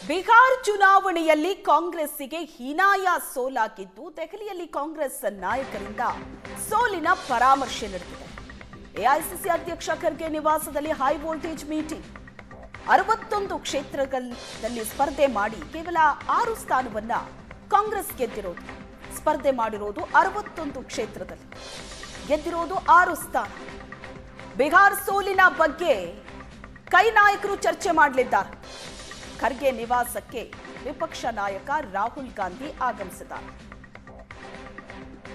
ಬಿಹಾರ್ ಚುನಾವಣೆಯಲ್ಲಿ ಕಾಂಗ್ರೆಸ್ಸಿಗೆ ಹೀನಾಯ ಸೋಲಾಗಿದ್ದು ದೆಹಲಿಯಲ್ಲಿ ಕಾಂಗ್ರೆಸ್ ನಾಯಕರಿಂದ ಸೋಲಿನ ಪರಾಮರ್ಶೆ ನಡೆದಿದೆ. ಎಐಸಿಸಿ ಅಧ್ಯಕ್ಷ ಖರ್ಗೆ ನಿವಾಸದಲ್ಲಿ ಹೈ ವೋಲ್ಟೇಜ್ ಮೀಟಿಂಗ್. 61 ಕ್ಷೇತ್ರಗಳಲ್ಲಿ ಸ್ಪರ್ಧೆ ಮಾಡಿ ಕೇವಲ 6 ಸ್ಥಾನವನ್ನ ಕಾಂಗ್ರೆಸ್ ಗೆದ್ದಿರೋದು. ಸ್ಪರ್ಧೆ ಮಾಡಿರೋದು 61 ಕ್ಷೇತ್ರದಲ್ಲಿ, ಗೆದ್ದಿರೋದು 6 ಸ್ಥಾನ. ಬಿಹಾರ್ ಸೋಲಿನ ಬಗ್ಗೆ ಕೈ ನಾಯಕರು ಚರ್ಚೆ ಮಾಡಲಿದ್ದಾರೆ. ಖರ್ಗೆ ನಿವಾಸಕ್ಕೆ ವಿಪಕ್ಷ ನಾಯಕ ರಾಹುಲ್ ಗಾಂಧಿ ಆಗಮಿಸಿದ್ದಾರೆ.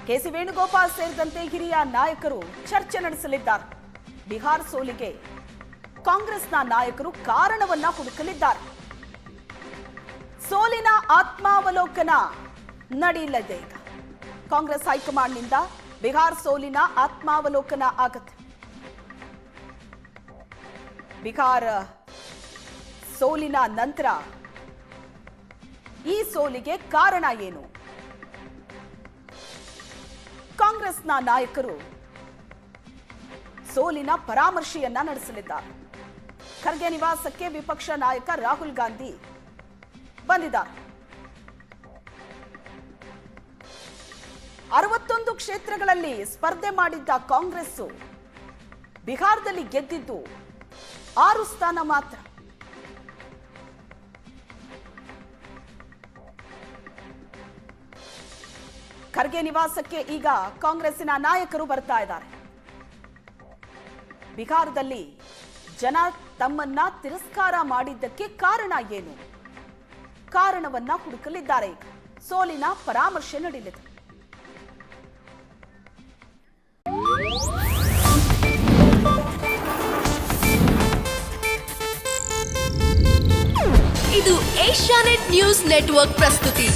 ಕೆಸಿ ವೇಣುಗೋಪಾಲ್ ಸೇರಿದಂತೆ ಹಿರಿಯ ನಾಯಕರು ಚರ್ಚೆ ನಡೆಸಲಿದ್ದಾರೆ. ಬಿಹಾರ್ ಸೋಲಿಗೆ ಕಾಂಗ್ರೆಸ್ನ ನಾಯಕರು ಕಾರಣವನ್ನ ಹುಡುಕಲಿದ್ದಾರೆ. ಸೋಲಿನ ಆತ್ಮಾವಲೋಕನ ನಡೆಯಲಿದೆ. ಈಗ ಕಾಂಗ್ರೆಸ್ ಹೈಕಮಾಂಡ್ನಿಂದ ಬಿಹಾರ್ ಸೋಲಿನ ಆತ್ಮಾವಲೋಕನ ಆಗುತ್ತೆ. ಬಿಹಾರ್ ಸೋಲಿನ ನಂತರ ಈ ಸೋಲಿಗೆ ಕಾರಣ ಏನು? ಕಾಂಗ್ರೆಸ್ನ ನಾಯಕರು ಸೋಲಿನ ಪರಾಮರ್ಶೆಯನ್ನ ನಡೆಸಲಿದ್ದಾರೆ. ಖರ್ಗೆ ನಿವಾಸಕ್ಕೆ ವಿಪಕ್ಷ ನಾಯಕ ರಾಹುಲ್ ಗಾಂಧಿ ಬಂದಿದ್ದಾರೆ. 61 ಕ್ಷೇತ್ರಗಳಲ್ಲಿ ಸ್ಪರ್ಧೆ ಮಾಡಿದ್ದ ಕಾಂಗ್ರೆಸ್ ಬಿಹಾರದಲ್ಲಿ ಗೆದ್ದಿದ್ದು 6 ಸ್ಥಾನ ಮಾತ್ರ. ಖರ್ಗೆ ನಿವಾಸಕ್ಕೆ ಈಗ ಕಾಂಗ್ರೆಸ್ಸಿನ ನಾಯಕರು ಬರ್ತಾ ಇದ್ದಾರೆ. ಬಿಹಾರದಲ್ಲಿ ಜನ ತಮ್ಮನ್ನ ತಿರಸ್ಕಾರ ಮಾಡಿದ್ದಕ್ಕೆ ಕಾರಣ ಏನು? ಕಾರಣವನ್ನ ಹುಡುಕಲಿದ್ದಾರೆ. ಈಗ ಸೋಲಿನ ಪರಾಮರ್ಶೆ ನಡೆಯಲಿದೆ. ಇದು ಏಷ್ಯಾನೆಟ್ ನ್ಯೂಸ್ ನೆಟ್ವರ್ಕ್ ಪ್ರಸ್ತುತಿ.